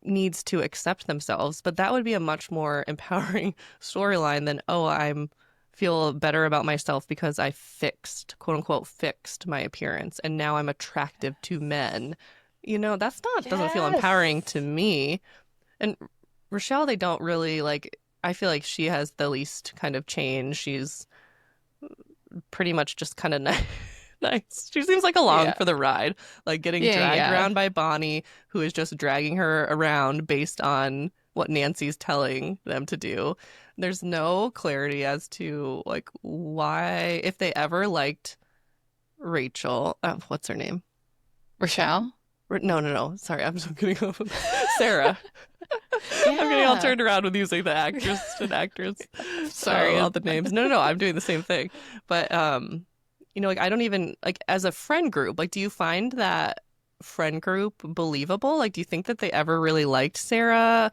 needs to accept themselves. But that would be a much more empowering storyline than, oh, I'm feel better about myself because I quote unquote, fixed my appearance. And now I'm attractive to men. doesn't feel empowering to me. And Rochelle, they don't really like, I feel like she has the least kind of change. She's pretty much just kind of nice. Nice. She seems like along Yeah. for the ride, like getting Yeah, dragged yeah. around by Bonnie, who is just dragging her around based on what Nancy's telling them to do. There's no clarity as to like why, if they ever liked Rachel, what's her name? Rochelle? No. Sorry, I'm just getting off of Sarah. I'm getting all Yeah. turned around with using the actress and actress. Sorry. All the names. No. I'm doing the same thing. But like I don't even like as a friend group. Like, do you find that friend group believable? Like, do you think that they ever really liked Sarah?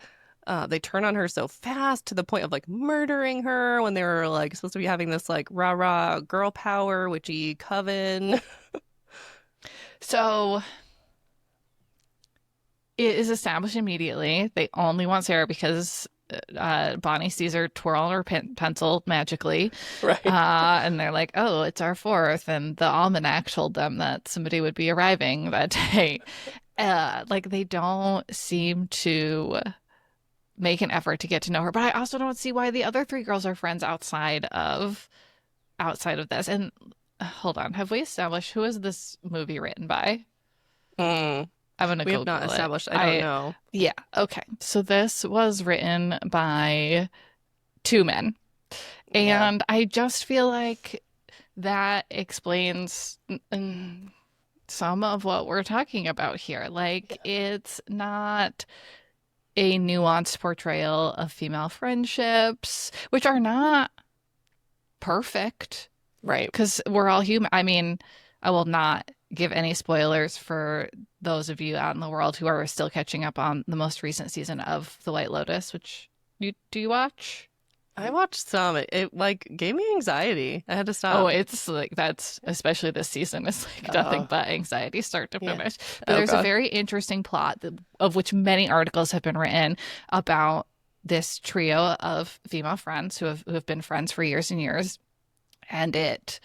They turn on her so fast to the point of like murdering her when they were like supposed to be having this like rah rah girl power witchy coven. So it is established immediately. They only want Sarah because Bonnie sees her twirl her pencil magically. Right. And they're like, oh, it's our fourth. And the almanac told them that somebody would be arriving that day. Like, they don't seem to make an effort to get to know her. But I also don't see why the other three girls are friends outside of this. And hold on, have we established who is this movie written by? I'm gonna We have Google not established. it. I don't know. Yeah, okay. So this was written by two men. Yeah. And I just feel like that explains some of what we're talking about here. Like, it's not a nuanced portrayal of female friendships, which are not perfect. Right. Because we're all human. I mean, I will not give any spoilers for those of you out in the world who are still catching up on the most recent season of The White Lotus, which you watch? I watched some. It like gave me anxiety. I had to stop. Oh, it's like that's especially this season is like nothing but anxiety start to Yeah. finish. But there's a very interesting plot of which many articles have been written about this trio of female friends who have been friends for years and years. And it,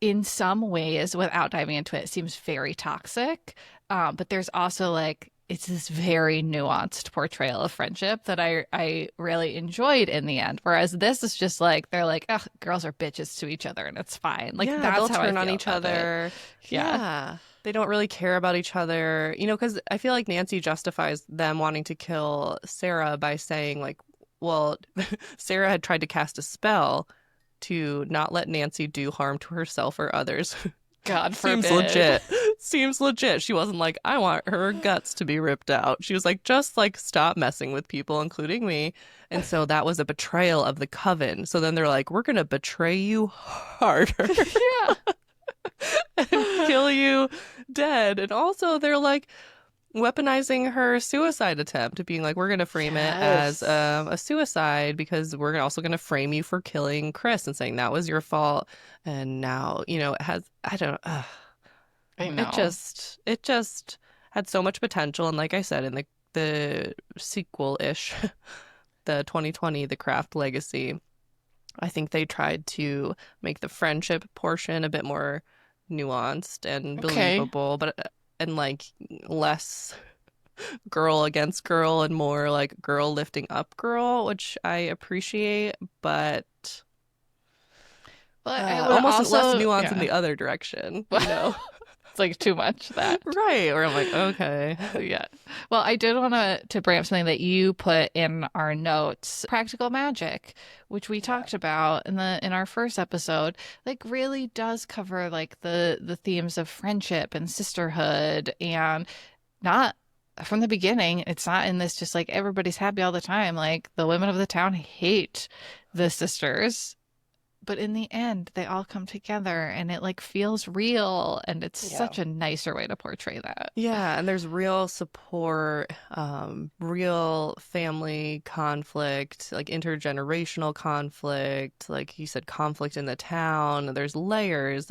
in some ways, without diving into it, seems very toxic. But there's also like, it's this very nuanced portrayal of friendship that I really enjoyed in the end. Whereas this is just like, they're like, oh, girls are bitches to each other and it's fine. Like, yeah, that's they'll how I turn feel on each about other. it. Yeah. They don't really care about each other. Because I feel like Nancy justifies them wanting to kill Sarah by saying like, well, Sarah had tried to cast a spell to not let Nancy do harm to herself or others. God forbid. Seems legit. Seems legit. She wasn't like, I want her guts to be ripped out. She was like, just like stop messing with people, including me. And so that was a betrayal of the coven. So then they're like, we're gonna betray you harder. Yeah. And kill you dead. And also they're like weaponizing her suicide attempt, being like, we're gonna frame it as a suicide because we're also gonna frame you for killing Chris and saying that was your fault. And now, it has, I don't know. I know. It just had so much potential. And like I said, in the sequel-ish, the 2020, The Craft Legacy, I think they tried to make the friendship portion a bit more nuanced and believable, but and like less girl against girl and more like girl lifting up girl, which I appreciate, but almost also, less nuance in the other direction, It's like too much that. Right. Or I'm like, okay. Yeah. Well, I did want to bring up something that you put in our notes. Practical magic, which we talked about in our first episode, like really does cover like the themes of friendship and sisterhood, and not from the beginning. It's not in this just like everybody's happy all the time. Like the women of the town hate the sisters. But in the end, they all come together and it like feels real, and it's such a nicer way to portray that. Yeah, and there's real support, real family conflict, like intergenerational conflict, like you said, conflict in the town. There's layers,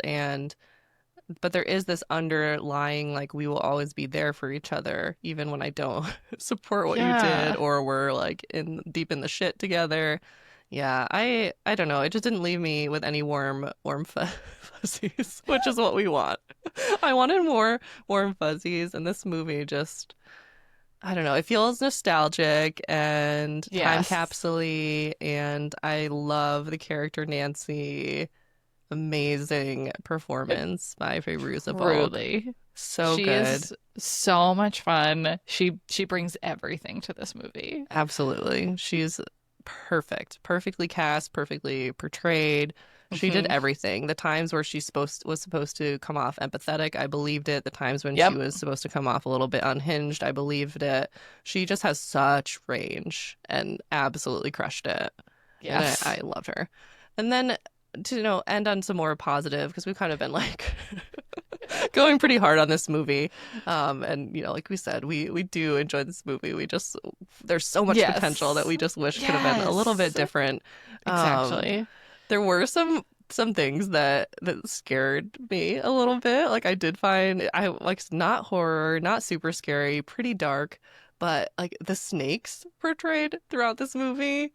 but there is this underlying like we will always be there for each other, even when I don't support what you did or we're like deep in the shit together. Yeah, I don't know. It just didn't leave me with any warm fuzzies, which is what we want. I wanted more warm fuzzies, and this movie just I don't know. It feels nostalgic and time Yes, capsule-y, and I love the character Nancy. Amazing performance by Fairuza Balk. truly. So She good. is so much fun. She brings everything to this movie. Absolutely. She's perfect. Perfectly cast, perfectly portrayed. She did Hmm. everything. The times where she supposed to come off empathetic, I believed it. The times when she Yep. was supposed to come off a little bit unhinged, I believed it. She just has such range and absolutely crushed it. And I Yes. loved her. And then to end on some more positive because we've kind of been like going pretty hard on this movie. And like we said, we do enjoy this movie. We just there's so much potential that Yes. we just wish could have been a little bit Yes. different. Um, Exactly. there were some things that scared me a little bit. Like I did find I like not horror, not super scary, pretty dark, but like the snakes portrayed throughout this movie.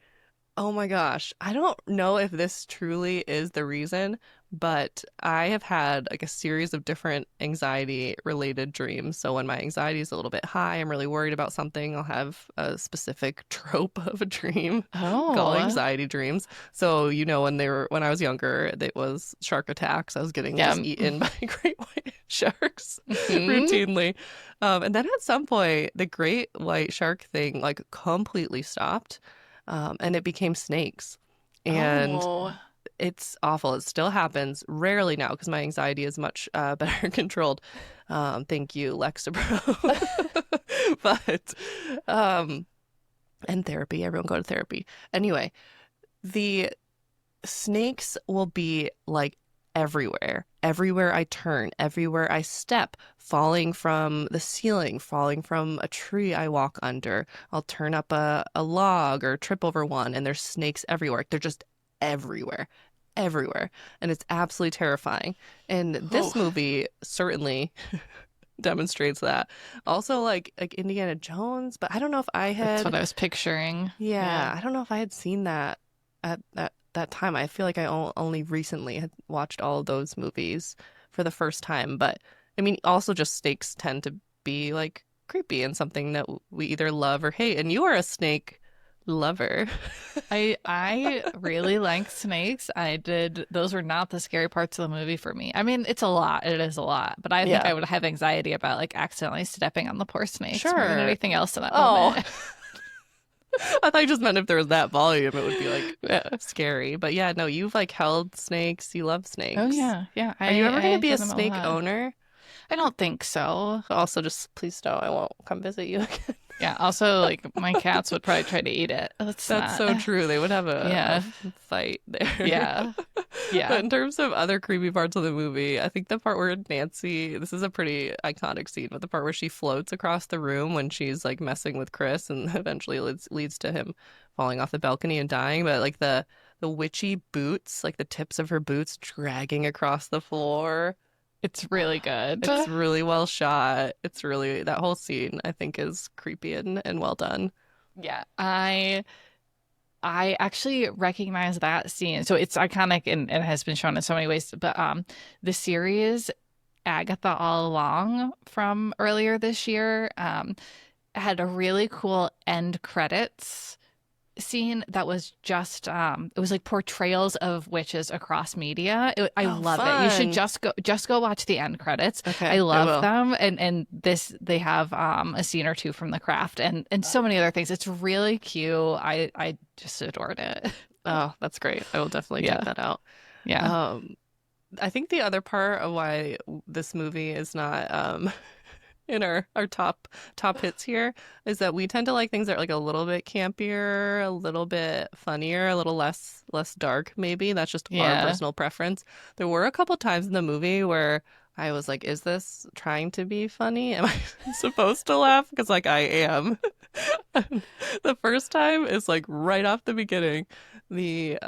Oh my gosh. I don't know if this truly is the reason, but I have had like a series of different anxiety related dreams. So when my anxiety is a little bit high, I'm really worried about something, I'll have a specific trope of a dream called Oh. anxiety dreams. So, when I was younger, it was shark attacks. I was getting Yeah. just eaten by great white sharks Hmm. routinely. And then at some point, the great white shark thing like completely stopped, and it became snakes. And Oh. it's awful. It still happens rarely now because my anxiety is much better controlled. Thank you, Lexapro. But um, and therapy. Everyone go to therapy. Anyway, the snakes will be like everywhere. Everywhere I turn, everywhere I step, falling from the ceiling, falling from a tree I walk under. I'll turn up a log or trip over one, and there's snakes everywhere. They're just everywhere, everywhere. And it's absolutely terrifying. And this Oh. movie certainly demonstrates that. Also, like Indiana Jones, but I don't know if I That's what had, I was picturing. yeah, Yeah. I don't know if I had seen that at that time. I feel like I only recently had watched all of those movies for the first time. But I mean, also just snakes tend to be like creepy and something that we either love or hate. And you are a snake lover. I really like snakes. I did those were not the scary parts of the movie for me. I mean, it's a lot. It is a lot. But I think Yeah, I would have anxiety about like accidentally stepping on the poor snakes more than sure. anything else in that Oh, moment. I thought you just meant if there was that volume, it would be like Yeah. scary. But yeah, no, you've like held snakes. You love Oh snakes. yeah. Yeah. Are you ever going to I be a heard them a snake lot. owner? I don't think so. Also, just please don't. I won't come visit you again. Yeah. Also, like my cats would probably try to eat it. That's That's not. so true. They would have a Yeah. fight there. Yeah. But Yeah. in terms of other creepy parts of the movie, I think the part where Nancy, this is a pretty iconic scene, but the part where she floats across the room when she's like messing with Chris and eventually leads to him falling off the balcony and dying. But like the witchy boots, like the tips of her boots dragging across the floor. It's really good. It's really well shot. It's really that whole scene I think is creepy and well done. Yeah. I actually recognize that scene. So it's iconic and has been shown in so many ways. But the series Agatha All Along from earlier this year had a really cool end credits scene that was just it was like portrayals of witches across media. I Oh, love it. You should fun. just go watch the end credits. Okay, I I love will. them, and this they have a scene or two from The Craft and so many other things. It's really cute. I just adored it. Oh, that's great. I will definitely check Yeah. that out. Yeah. Um, I think the other part of why this movie is not in our top hits here is that we tend to like things that are like a little bit campier, a little bit funnier, a little less dark maybe. That's just our Yeah. personal preference. There were a couple times in the movie where I was like, is this trying to be funny? Am I supposed to laugh? Because like I am. The first time is like right off the beginning. The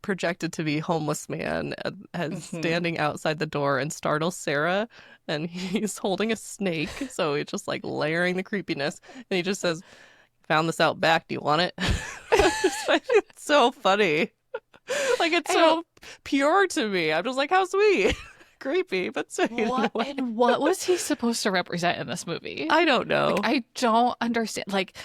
projected to be homeless man has Hmm. standing outside the door and startles Sarah, and he's holding a snake, so it's just like layering the creepiness. And he just says, "Found this out back. Do you want it?" just find it so funny. Like, it's so pure to me. I'm just like, how sweet. Creepy, but sweet in a way. And what was he supposed to represent in this movie? I don't know. Like, I don't understand. Like,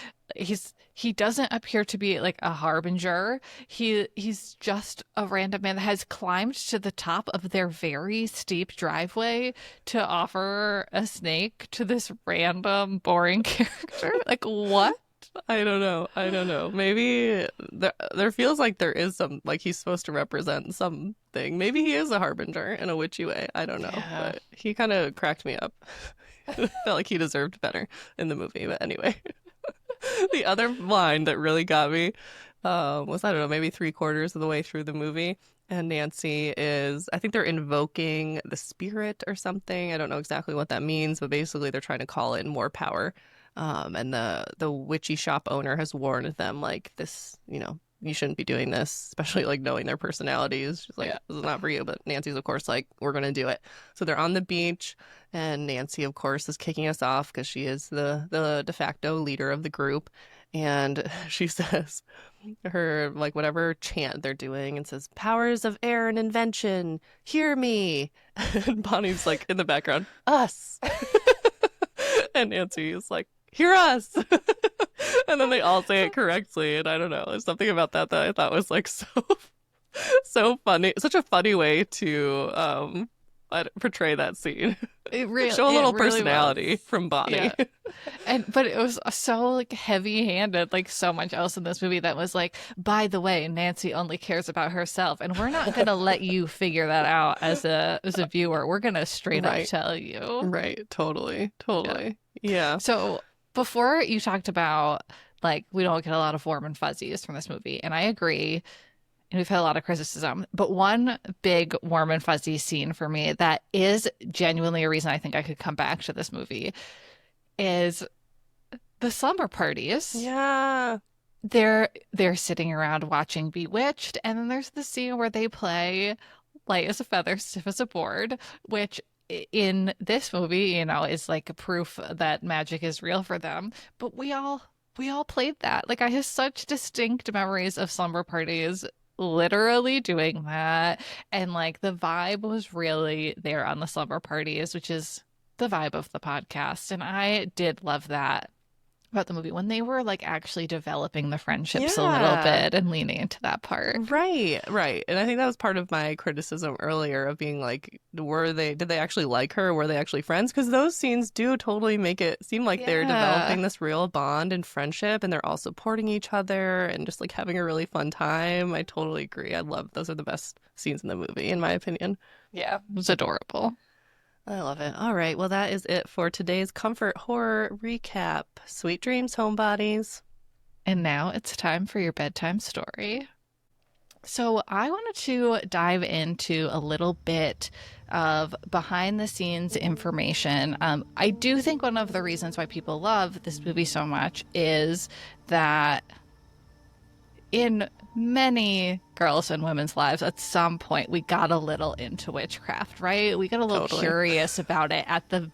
he doesn't appear to be like a harbinger. He's just a random man that has climbed to the top of their very steep driveway to offer a snake to this random boring character. Like, what? I don't know. Maybe there feels like there is some, like, he's supposed to represent something. Maybe he is a harbinger in a witchy way. I don't know. Yeah. But he kind of cracked me up. Felt like he deserved better in the movie. But anyway, the other line that really got me was, I don't know, maybe 3/4 of the way through the movie. And Nancy is, I think they're invoking the spirit or something. I don't know exactly what that means, but basically they're trying to call in more power. And the witchy shop owner has warned them, like, this, you shouldn't be doing this, especially like knowing their personalities. She's like, This is not for you. But Nancy's, of course, like, we're going to do it. So they're on the beach, and Nancy, of course, is kicking us off because she is the de facto leader of the group. And she says her, like, whatever chant they're doing, and says, powers of air and invention, hear me. And Bonnie's like in the background, us. And Nancy is like, hear us. And then they all say it correctly. And I don't know, there's something about that I thought was like so funny. Such a funny way to portray that scene. Show a little personality from Bonnie. Yeah. But it was so like heavy-handed, like so much else in this movie that was like, by the way, Nancy only cares about herself, and we're not gonna let you figure that out as a viewer. We're gonna straight up tell you. Right. Totally. Yeah. So before you talked about, like, we don't get a lot of warm and fuzzies from this movie, and I agree. And we've had a lot of criticism, but one big warm and fuzzy scene for me that is genuinely a reason I think I could come back to this movie is the slumber parties. Yeah. They're sitting around watching Bewitched, and then there's the scene where they play light as a feather, stiff as a board, which in this movie, is like a proof that magic is real for them. But we all played that. Like, I have such distinct memories of slumber parties literally doing that, and like the vibe was really there on the slumber parties, which is the vibe of the podcast, and I did love that about the movie when they were like actually developing the friendships a little bit and leaning into that part. Right. And I think that was part of my criticism earlier of being like, did they actually like her? Were they actually friends? Because those scenes do totally make it seem like they're developing this real bond and friendship, and they're all supporting each other and just like having a really fun time. I totally agree. I love those are the best scenes in the movie, in my opinion. Yeah, it was adorable. I love it. All right. Well, that is it for today's comfort horror recap. Sweet dreams, homebodies. And now it's time for your bedtime story. So I wanted to dive into a little bit of behind the scenes information. I do think one of the reasons why people love this movie so much is that in many girls' and women's lives, at some point, we got a little into witchcraft, right? We got a little curious about it at the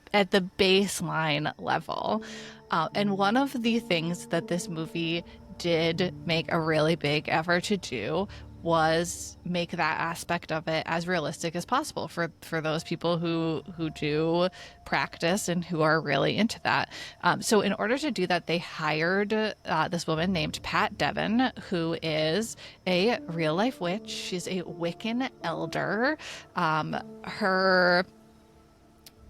baseline level. And one of the things that this movie did make a really big effort to do was make that aspect of it as realistic as possible for those people who do practice and who are really into that. So in order to do that, they hired this woman named Pat Devin, who is a real life witch. She's a Wiccan elder. Her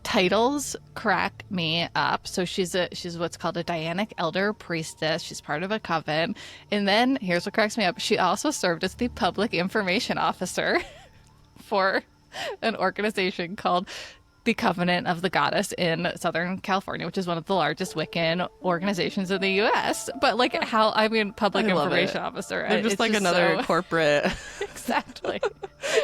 titles crack me up. So she's what's called a Dianic elder priestess. She's part of a coven. And then here's what cracks me up. She also served as the public information officer for an organization called the Covenant of the Goddess in Southern California, which is one of the largest Wiccan organizations in the U.S. But like public information officer. They're just like another corporate. Exactly.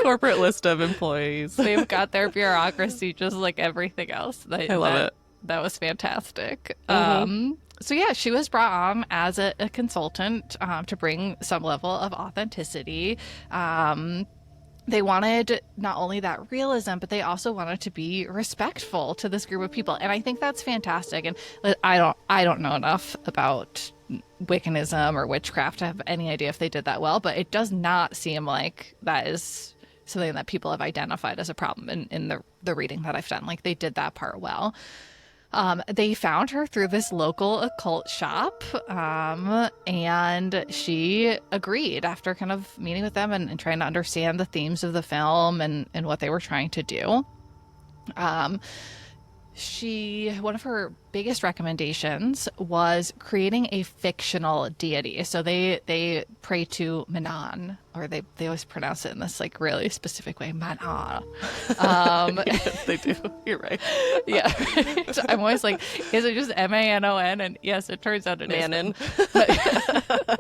Corporate list of employees. They've got their bureaucracy just like everything else. I love it. That was fantastic. Mm-hmm. So yeah, she was brought on as a consultant to bring some level of authenticity. They wanted not only that realism, but they also wanted to be respectful to this group of people. And I think that's fantastic. And I don't know enough about Wiccanism or witchcraft to have any idea if they did that well, but it does not seem like that is something that people have identified as a problem in the reading that I've done. Like, they did that part well. They found her through this local occult shop, and she agreed after kind of meeting with them and trying to understand the themes of the film and what they were trying to do. One of her biggest recommendations was creating a fictional deity. So they pray to Manon, or they always pronounce it in this like really specific way, Manon. Yes, they do. You're right. Yeah. So I'm always like, is it just Manon? And yes, it turns out it is. Manon.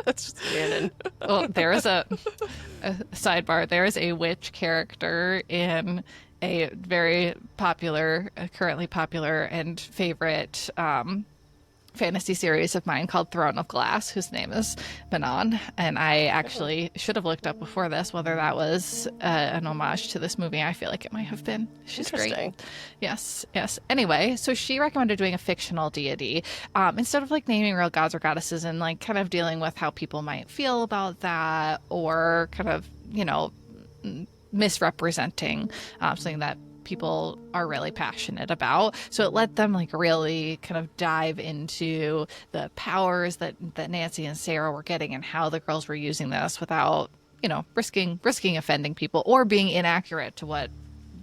It's just Manon. Well, there is a sidebar. There is a witch character in a very popular, currently popular and favorite fantasy series of mine called Throne of Glass, whose name is Manon. And I actually should have looked up before this whether that was an homage to this movie. I feel like it might have been. She's great. Yes. Anyway, so she recommended doing a fictional deity instead of like naming real gods or goddesses, and like kind of dealing with how people might feel about that, or kind of, misrepresenting something that people are really passionate about. So it let them like really kind of dive into the powers that Nancy and Sara were getting and how the girls were using this without, risking offending people or being inaccurate to what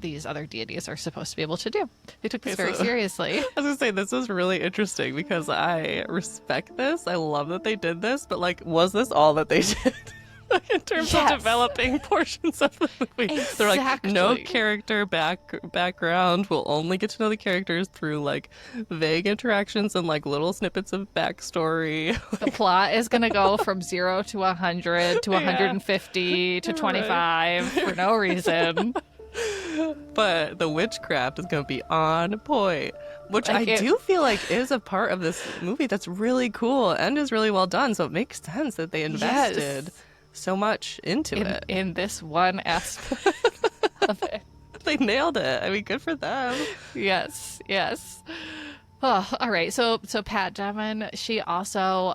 these other deities are supposed to be able to do. They took this very seriously. I was gonna say, this was really interesting because I respect this. I love that they did this, but like, was this all that they did? In terms of developing portions of the movie. Exactly. They're like, no character background. We'll only get to know the characters through like vague interactions and like little snippets of backstory. The plot is going to go from 0 to 100 to 150 to 25 for no reason. But the witchcraft is going to be on point, which I do feel like is a part of this movie that's really cool and is really well done. So it makes sense that they invested so much into it in this one aspect of it. They nailed it. I mean, good for them. Yes. Oh, all right. So Pat Devin, she also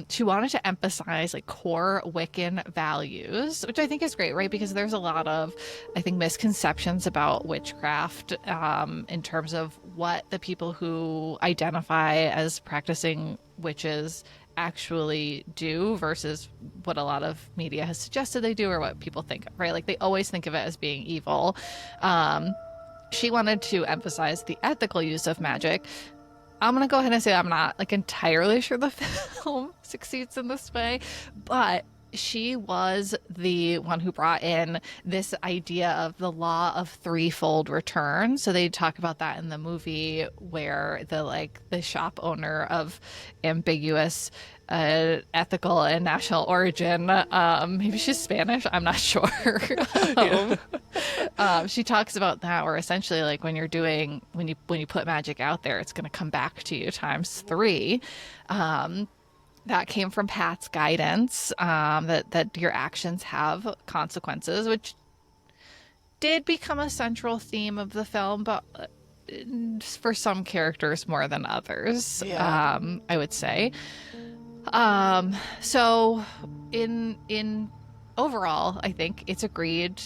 she wanted to emphasize like core Wiccan values, which I think is great, right? Because there's a lot of, I think, misconceptions about witchcraft in terms of what the people who identify as practicing witches actually do versus what a lot of media has suggested they do or what people think of, right? Like they always think of it as being evil. She wanted to emphasize the ethical use of magic. I'm going to go ahead and say I'm not like entirely sure the film succeeds in this way, but she was the one who brought in this idea of the law of threefold return. So they talk about that in the movie where the shop owner of ambiguous ethical and national origin, maybe she's Spanish, I'm not sure. She talks about that, where essentially like when you put magic out there, it's going to come back to you times 3. That came from Pat's guidance, that your actions have consequences, which did become a central theme of the film, but for some characters more than others, I would say. So in overall, I think it's agreed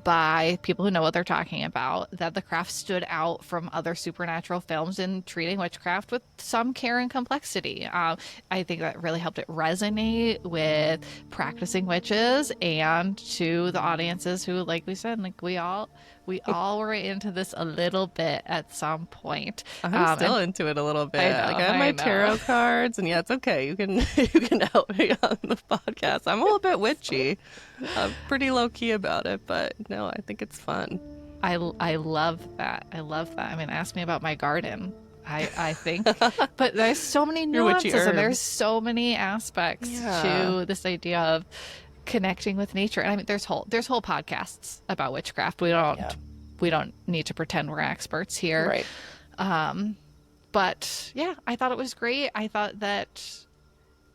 by people who know what they're talking about that the craft stood out from other supernatural films in treating witchcraft with some care and complexity. I think that really helped it resonate with practicing witches and to the audiences who, like we said, like we all were into this a little bit at some point. I'm still into it a little bit. I have my tarot cards, and it's okay. You can help me on the podcast. I'm a little bit witchy. I'm pretty low key about it, but no, I think it's fun. I love that. I mean, ask me about my garden. I think, but there's so many nuances and there's so many aspects to this idea of connecting with nature. And I mean, there's whole podcasts about witchcraft. We don't need to pretend we're experts here. Right. But yeah, I thought it was great. I thought that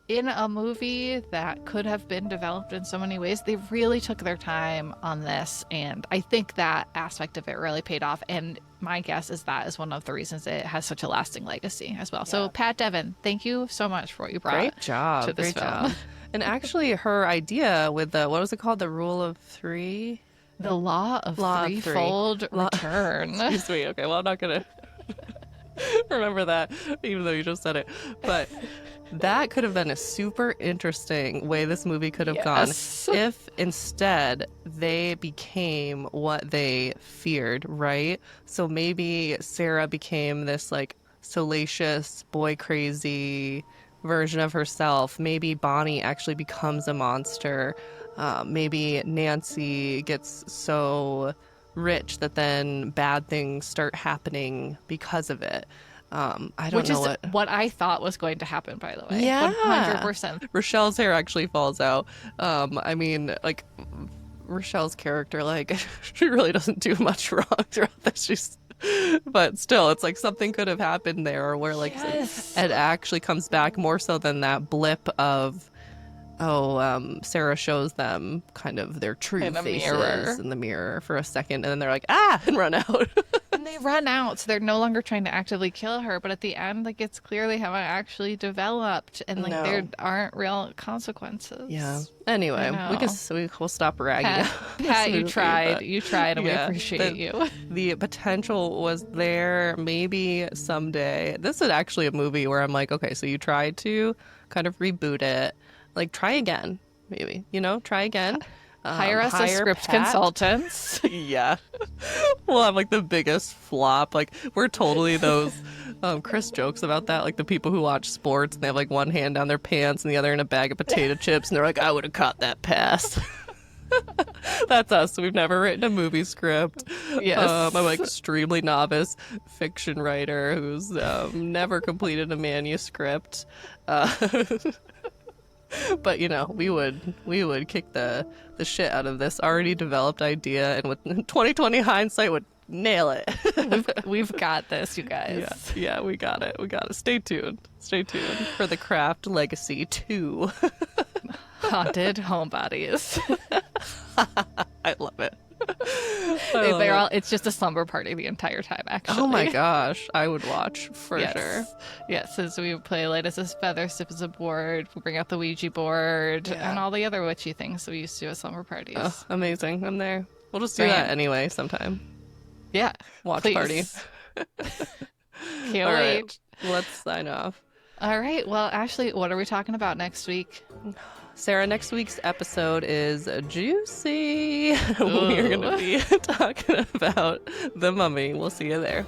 in a movie that could have been developed in so many ways, they really took their time on this, and I think that aspect of it really paid off. And my guess is that is one of the reasons it has such a lasting legacy as well. Yeah. So Pat Devin, thank you so much for what you brought. Great job. To this Great film. Job. And actually, her idea with the, what was it called? The rule of three? The law of threefold return. Excuse me. Okay, well, I'm not going to remember that, even though you just said it. But that could have been a super interesting way this movie could have gone if instead they became what they feared, right? So maybe Sara became this like salacious, boy crazy version of herself. Maybe Bonnie actually becomes a monster. Maybe Nancy gets so rich that then bad things start happening because of it. I don't know what I thought was going to happen, by the way. Yeah. 100%. Rochelle's hair actually falls out. I mean, like, Rochelle's character, like, she really doesn't do much wrong throughout this. But still, it's like something could have happened there where, like, it actually comes back more so than that blip of, Sara shows them kind of their true faces in the mirror for a second, and then they're like, and run out. And they run out, so they're no longer trying to actively kill her, but at the end, like, it's clear they haven't actually developed, and like there aren't real consequences. Yeah. Anyway, we'll stop ragging. Pat, you tried, and we appreciate you. The potential was there. Maybe someday. This is actually a movie where I'm like, okay, so you tried to kind of reboot it. Like, try again, maybe, try again. Hire us as script consultants. Yeah. Well, I'm like the biggest flop. Like, we're totally those, Chris jokes about that. Like the people who watch sports and they have like one hand down their pants and the other in a bag of potato chips. And they're like, I would have caught that pass. That's us. We've never written a movie script. Yes. I'm like extremely novice fiction writer who's never completed a manuscript. But we would kick the shit out of this already developed idea, and with 2020 hindsight would nail it. We've got this, you guys. Yeah, we got it. Stay tuned for the Craft Legacy 2. Haunted Homebodies. I love it. It's just a slumber party the entire time, actually. Oh my gosh, I would watch for sure. Yes, as we play light as a feather, stiff as a board, we bring out the Ouija board, and all the other witchy things we used to do at slumber parties. Oh, amazing. I'm there. We'll just do that anyway sometime. Yeah. Watch party. Can't wait. Right, let's sign off. All right. Well, Ashley, what are we talking about next week? Sara, next week's episode is juicy. We're going to be talking about The Mummy. We'll see you there.